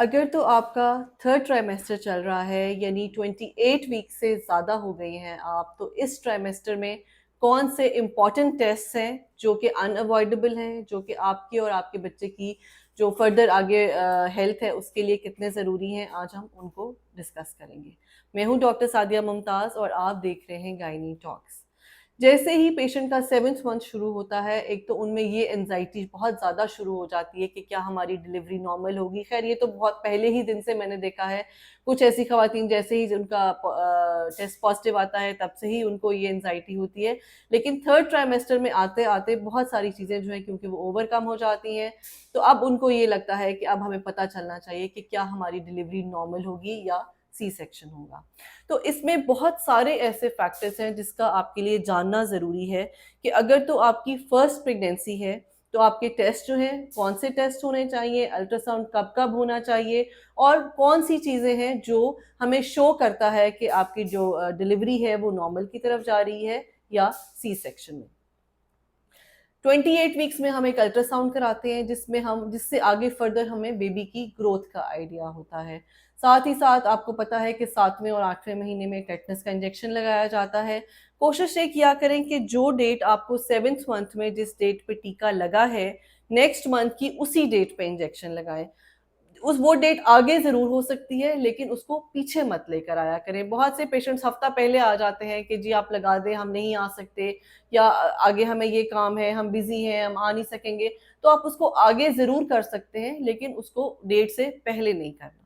अगर तो आपका थर्ड ट्राइमेस्टर चल रहा है यानी 28 वीक से ज़्यादा हो गई हैं आप, तो इस ट्राइमेस्टर में कौन से इम्पॉर्टेंट टेस्ट हैं जो कि अनअवॉइडेबल हैं, जो कि आपकी और आपके बच्चे की जो फर्दर आगे हेल्थ है उसके लिए कितने ज़रूरी हैं, आज हम उनको डिस्कस करेंगे। मैं हूँ डॉक्टर सादिया मुमताज़ और आप देख रहे हैं गायनी टॉक्स। जैसे ही पेशेंट का 7th मंथ शुरू होता है, एक तो उनमें ये एंजाइटी बहुत ज़्यादा शुरू हो जाती है कि क्या हमारी डिलीवरी नॉर्मल होगी। खैर ये तो बहुत पहले ही दिन से मैंने देखा है, कुछ ऐसी खवातीन जैसे ही उनका टेस्ट पॉजिटिव आता है तब से ही उनको ये एंजाइटी होती है। लेकिन थर्ड ट्राइमेस्टर में आते आते बहुत सारी चीज़ें जो है क्योंकि वो ओवरकम हो जाती हैं, तो अब उनको ये लगता है कि अब हमें पता चलना चाहिए कि क्या हमारी डिलीवरी नॉर्मल होगी या सी सेक्शन होगा। तो इसमें बहुत सारे ऐसे फैक्टर्स हैं जिसका आपके लिए जानना ज़रूरी है कि अगर तो आपकी फर्स्ट प्रेगनेंसी है तो आपके टेस्ट जो हैं कौन से टेस्ट होने चाहिए, अल्ट्रासाउंड कब कब होना चाहिए और कौन सी चीज़ें हैं जो हमें शो करता है कि आपकी जो डिलीवरी है वो नॉर्मल की तरफ जा रही है या सी सेक्शन में। 28 वीक्स में हम एक अल्ट्रासाउंड कराते हैं जिससे आगे फर्दर हमें बेबी की ग्रोथ का आइडिया होता है। साथ ही साथ आपको पता है कि 7वें और 8वें महीने में टेटनस का इंजेक्शन लगाया जाता है। कोशिश ये किया करें कि जो डेट आपको 7th मंथ में जिस डेट पे टीका लगा है, नेक्स्ट मंथ की उसी डेट पे इंजेक्शन लगाएं। उस वो डेट आगे ज़रूर हो सकती है लेकिन उसको पीछे मत लेकर आया करें। बहुत से पेशेंट्स हफ्ता पहले आ जाते हैं कि जी आप लगा दें, हम नहीं आ सकते, या आगे हमें ये काम है, हम बिज़ी हैं, हम आ नहीं सकेंगे। तो आप उसको आगे ज़रूर कर सकते हैं लेकिन उसको डेट से पहले नहीं करना।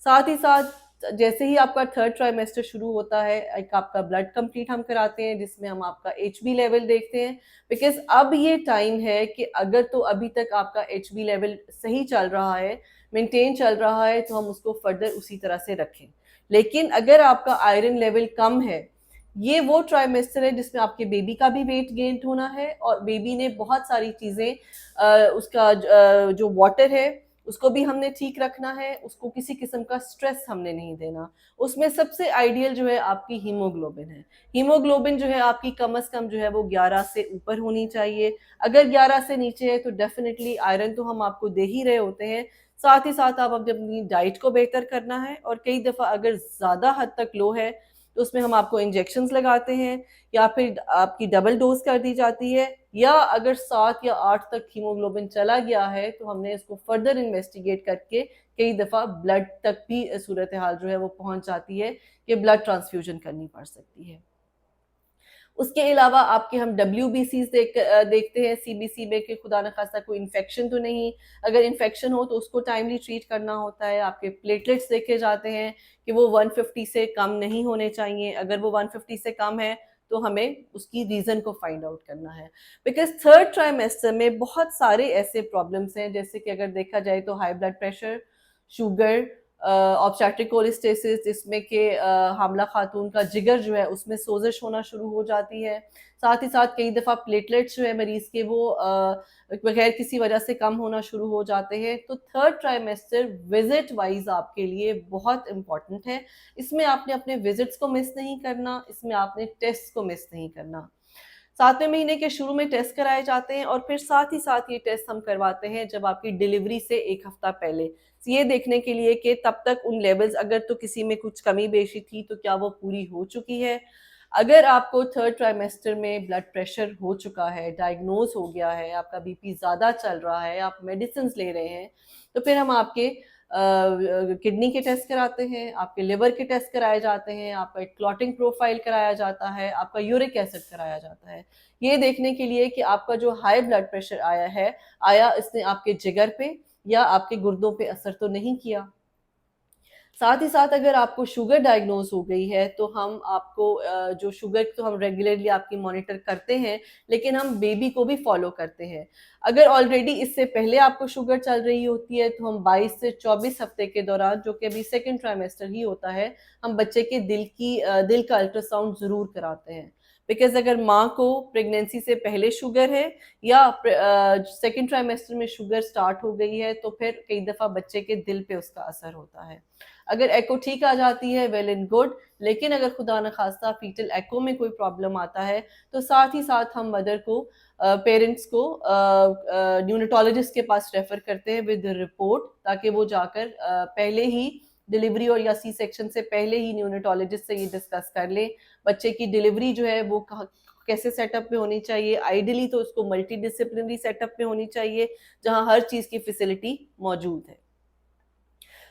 साथ ही साथ जैसे ही आपका थर्ड ट्राइमेस्टर शुरू होता है, एक आपका ब्लड कंप्लीट हम कराते हैं जिसमें हम आपका एचबी लेवल देखते हैं। बिकॉज अब ये टाइम है कि अगर तो अभी तक आपका एचबी लेवल सही चल रहा है, मेंटेन चल रहा है, तो हम उसको फर्दर उसी तरह से रखें। लेकिन अगर आपका आयरन लेवल कम है, ये वो ट्राइमेस्टर है जिसमें आपके बेबी का भी वेट गेन होना है और बेबी ने बहुत सारी चीज़ें उसका जो वाटर है उसको भी हमने ठीक रखना है, उसको किसी किस्म का स्ट्रेस हमने नहीं देना। उसमें सबसे आइडियल जो है आपकी हीमोग्लोबिन है। हीमोग्लोबिन जो है आपकी कम से कम जो है वो 11 से ऊपर होनी चाहिए। अगर 11 से नीचे है तो डेफिनेटली आयरन तो हम आपको दे ही रहे होते हैं। साथ ही साथ आप अपनी डाइट को बेहतर करना है और कई दफ़ा अगर ज़्यादा हद तक लो है तो उसमें हम आपको इंजेक्शंस लगाते हैं या फिर आपकी डबल डोज कर दी जाती है, या अगर 7 या 8 तक हीमोग्लोबिन चला गया है तो हमने इसको फर्दर इन्वेस्टिगेट करके कई दफ़ा ब्लड तक भी सूरत हाल जो है वो पहुंच जाती है कि ब्लड ट्रांसफ्यूजन करनी पड़ सकती है। उसके अलावा आपके हम देखते हैं सीबीसी में कि खुदा न खास्ता कोई इन्फेक्शन तो नहीं। अगर इन्फेक्शन हो तो उसको टाइमली ट्रीट करना होता है। आपके प्लेटलेट्स देखे जाते हैं कि वो 150 से कम नहीं होने चाहिए। अगर वो 150 से कम है तो हमें उसकी रीज़न को फाइंड आउट करना है। बिकॉज थर्ड ट्राइमेस्टर में बहुत सारे ऐसे प्रॉब्लम्स हैं, जैसे कि अगर देखा जाए तो high blood pressure, sugar, obstetric कोलिस्टेसिस, जिसमें कि हामला खातून का जिगर जो है उसमें सोजिश होना शुरू हो जाती है। साथ ही साथ कई दफ़ा प्लेटलेट्स जो है मरीज़ के वो बगैर किसी वजह से कम होना शुरू हो जाते हैं। तो थर्ड ट्राइमेस्टर विजिट वाइज आपके लिए बहुत इंपॉर्टेंट है। इसमें आपने अपने विजिट्स को मिस नहीं करना, इसमें आपने टेस्ट को मिस नहीं करना। 7वें महीने के शुरू में टेस्ट कराए जाते हैं और फिर साथ ही साथ ये टेस्ट हम करवाते हैं जब आपकी डिलीवरी से 1 हफ्ता पहले, ये देखने के लिए कि तब तक उन लेवल्स अगर तो किसी में कुछ कमी बेशी थी तो क्या वो पूरी हो चुकी है। अगर आपको थर्ड ट्राइमेस्टर में ब्लड प्रेशर हो चुका है, डायग्नोज हो गया है, आपका बीपी ज़्यादा चल रहा है, आप मेडिसिन ले रहे हैं, तो फिर हम आपके किडनी के टेस्ट कराते हैं, आपके लिवर के टेस्ट कराए जाते हैं, आपका एक क्लॉटिंग प्रोफाइल कराया जाता है, आपका यूरिक एसिड कराया जाता है, ये देखने के लिए कि आपका जो हाई ब्लड प्रेशर आया इसने आपके जिगर पे या आपके गुर्दों पे असर तो नहीं किया। साथ ही साथ अगर आपको शुगर डायग्नोज हो गई है तो हम आपको जो शुगर तो हम रेगुलरली आपकी मॉनिटर करते हैं, लेकिन हम बेबी को भी फॉलो करते हैं। अगर ऑलरेडी इससे पहले आपको शुगर चल रही होती है तो हम 22 से 24 हफ्ते के दौरान, जो कि अभी सेकेंड ट्राइमेस्टर ही होता है, हम बच्चे के दिल का अल्ट्रासाउंड ज़रूर कराते हैं। बिकॉज अगर माँ को प्रेगनेंसी से पहले शुगर है या सेकेंड ट्राइमेस्टर में शुगर स्टार्ट हो गई है तो फिर कई दफ़ा बच्चे के दिल पे उसका असर होता है। अगर एको ठीक आ जाती है वेल एंड गुड, लेकिन अगर खुदा न खास्ता फीटल एको में कोई प्रॉब्लम आता है तो साथ ही साथ हम मदर को पेरेंट्स को न्यूनेटोलॉजिस्ट के पास रेफर करते हैं विद रिपोर्ट, ताकि वो जाकर पहले ही डिलीवरी और या सी सेक्शन से पहले ही न्यूनेटोलॉजिस्ट से ये डिस्कस कर लें बच्चे की डिलीवरी जो है वो कैसे सेटअप में होनी चाहिए। आइडियली तो उसको मल्टी डिसिप्लिनरी सेटअप में होनी चाहिए जहां हर चीज़ की फैसिलिटी मौजूद है।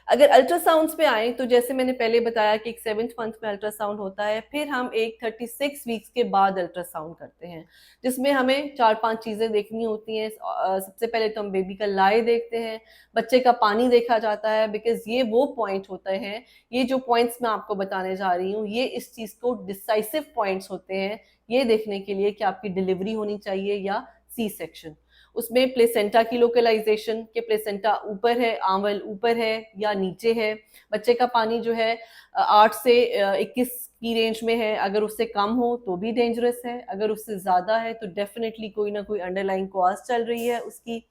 अगर अल्ट्रासाउंड्स पे आए तो जैसे मैंने पहले बताया कि एक 7th मंथ में अल्ट्रासाउंड होता है, फिर हम एक 36 वीक्स के बाद अल्ट्रासाउंड करते हैं जिसमें हमें 4-5 चीज़ें देखनी होती हैं। सबसे पहले तो हम बेबी का लाए देखते हैं, बच्चे का पानी देखा जाता है, बिकॉज ये वो पॉइंट होते हैं, ये जो पॉइंट्स मैं आपको बताने जा रही हूँ ये इस चीज़ को डिसाइसिव पॉइंट्स होते हैं ये देखने के लिए कि आपकी डिलीवरी होनी चाहिए या सी सेक्शन। उसमें प्लेसेंटा की लोकलाइजेशन के प्लेसेंटा ऊपर है, आंवल ऊपर है या नीचे है, बच्चे का पानी जो है 8 से 21 की रेंज में है, अगर उससे कम हो तो भी डेंजरस है, अगर उससे ज़्यादा है तो डेफिनेटली कोई ना कोई अंडरलाइन कॉज चल रही है उसकी।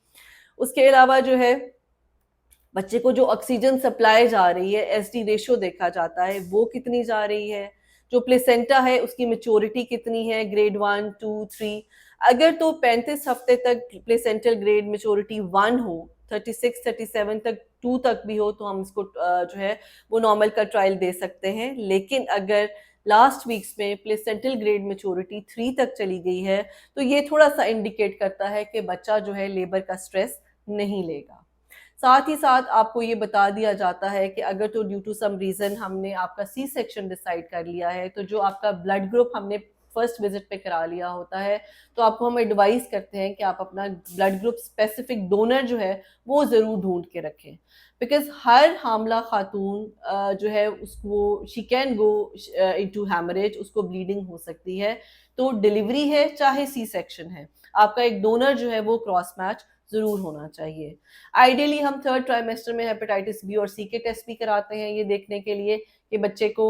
उसके अलावा जो है बच्चे को जो ऑक्सीजन सप्लाई जा रही है, एसडी रेशियो देखा जाता है वो कितनी जा रही है, जो प्लेसेंटा है उसकी मेच्योरिटी कितनी है, ग्रेड 1, 2, 3। अगर तो 35 हफ्ते तक प्लेसेंटल ग्रेड मेच्योरिटी 1 हो, 36, 37 तक 2 तक भी हो तो हम इसको जो है वो नॉर्मल का ट्रायल दे सकते हैं। लेकिन अगर लास्ट वीक्स में प्लेसेंटल ग्रेड मेच्योरिटी 3 तक चली गई है तो ये थोड़ा सा इंडिकेट करता है कि बच्चा जो है लेबर का स्ट्रेस नहीं लेगा। साथ ही साथ आपको ये बता दिया जाता है कि अगर तो ड्यू टू सम रीज़न हमने आपका सी सेक्शन डिसाइड कर लिया है तो जो आपका ब्लड ग्रुप हमने फर्स्ट विजिट पे करा लिया होता है तो आपको हम एडवाइस करते हैं कि आप अपना ब्लड ग्रुप स्पेसिफिक डोनर जो है वो ज़रूर ढूंढ के रखें, बिकॉज हर हामला खातून जो है उसको she can go into haemorrhage, उसको ब्लीडिंग हो सकती है। तो डिलीवरी है चाहे सी सेक्शन है, आपका एक डोनर जो है वो क्रॉस मैच ज़रूर होना चाहिए। आइडियली हम 3rd ट्राइमेस्टर में हेपेटाइटिस बी और सी के टेस्ट भी कराते हैं ये देखने के लिए कि बच्चे को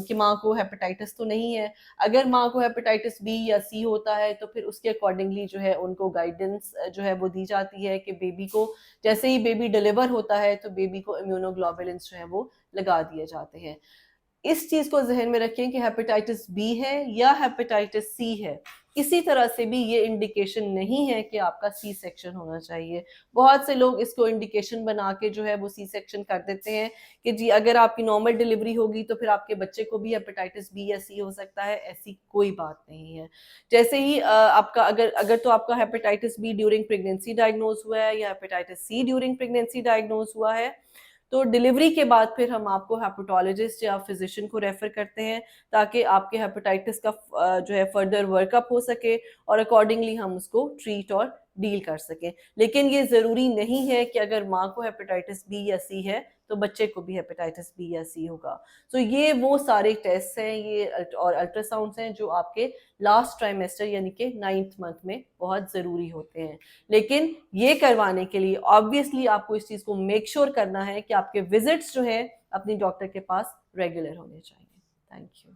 कि माँ को हेपेटाइटिस तो नहीं है। अगर माँ को हेपेटाइटिस बी या सी होता है तो फिर उसके अकॉर्डिंगली जो है उनको गाइडेंस जो है वो दी जाती है कि बेबी को जैसे ही बेबी डिलीवर होता है तो बेबी को इम्यूनोग्लोबुलिन्स जो है वो लगा दिए जाते हैं। इस चीज को जहन में रखें कि हेपेटाइटिस बी है या हेपेटाइटिस सी है, किसी तरह से भी ये इंडिकेशन नहीं है कि आपका सी सेक्शन होना चाहिए। बहुत से लोग इसको इंडिकेशन बना के जो है वो सी सेक्शन कर देते हैं कि जी अगर आपकी नॉर्मल डिलीवरी होगी तो फिर आपके बच्चे को भी हेपेटाइटिस बी या सी हो सकता है। ऐसी कोई बात नहीं है। जैसे ही आपका अगर अगर तो आपका hepatitis B during pregnancy diagnose हुआ है या hepatitis C during pregnancy diagnose हुआ है तो डिलीवरी के बाद फिर हम आपको हेपेटोलॉजिस्ट या फिजिशियन को रेफर करते हैं ताकि आपके हेपेटाइटिस का जो है फर्दर वर्कअप हो सके और अकॉर्डिंगली हम उसको ट्रीट और डील कर सकें। लेकिन ये ज़रूरी नहीं है कि अगर माँ को हेपेटाइटिस बी या सी है तो बच्चे को भी हेपेटाइटिस बी या सी होगा। तो ये वो सारे टेस्ट हैं ये और अल्ट्रासाउंड्स हैं जो आपके लास्ट ट्राइमेस्टर यानी कि 9th मंथ में बहुत ज़रूरी होते हैं। लेकिन ये करवाने के लिए ऑब्वियसली आपको इस चीज़ को मेक श्योर करना है कि आपके विजिट्स जो हैं अपनी डॉक्टर के पास रेगुलर होने चाहिए। Thank you.